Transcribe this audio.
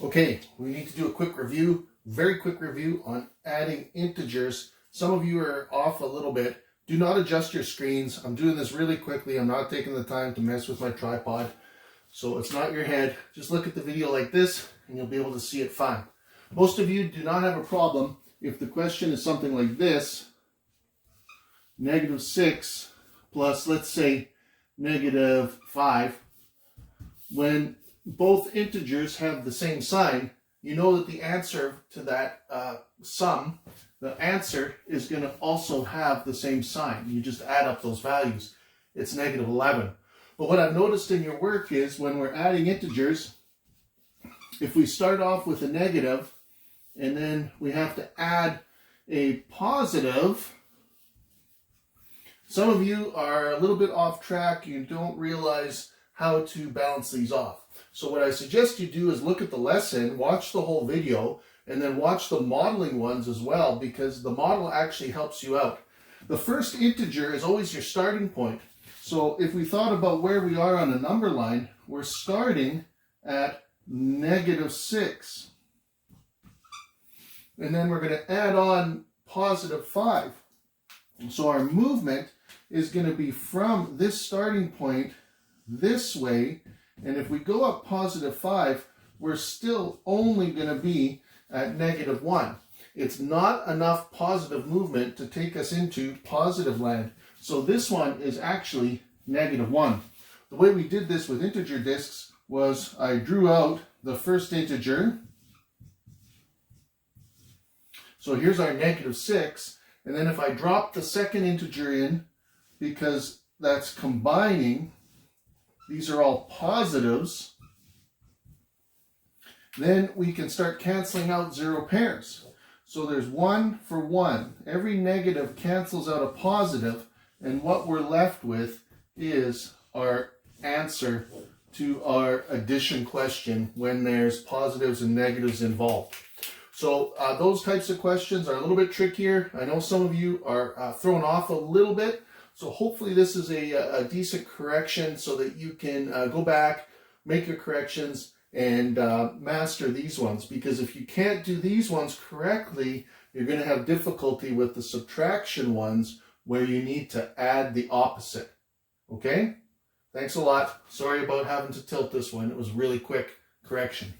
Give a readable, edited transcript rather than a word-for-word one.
Okay, we need to do a quick review, very quick review on adding integers. Some of you are off a little bit. Do not adjust your screens. I'm doing this really quickly. I'm not taking the time to mess with my tripod. So it's not your head. Just look at the video like this and you'll be able to see it fine. Most of you do not have a problem if the question is something like this. -6 plus, let's say, -5. When both integers have the same sign, you know that the answer to that sum, the answer is going to also have the same sign. You just add up those values. It's -11. But what I've noticed in your work is when we're adding integers, if we start off with a negative and then we have to add a positive, some of you are a little bit off track. You don't realize how to balance these off. So what I suggest you do is look at the lesson, watch the whole video, and then watch the modeling ones as well, because the model actually helps you out. The first integer is always your starting point. So if we thought about where we are on a number line, we're starting at -6. And then we're going to add on +5. So our movement is going to be from this starting point this way, and if we go up +5, we're still only going to be at -1. It's not enough positive movement to take us into positive land. So this one is actually -1. The way we did this with integer discs was I drew out the first integer. So here's our -6. And then if I drop the second integer in, because that's combining, these are all positives, then we can start canceling out zero pairs. So there's 1 for 1. Every negative cancels out a positive, and what we're left with is our answer to our addition question when there's positives and negatives involved. So those types of questions are a little bit trickier. I know some of you are thrown off a little bit. So hopefully this is a decent correction so that you can go back, make your corrections, and master these ones. Because if you can't do these ones correctly, you're going to have difficulty with the subtraction ones where you need to add the opposite. Okay? Thanks a lot. Sorry about having to tilt this one. It was really quick correction.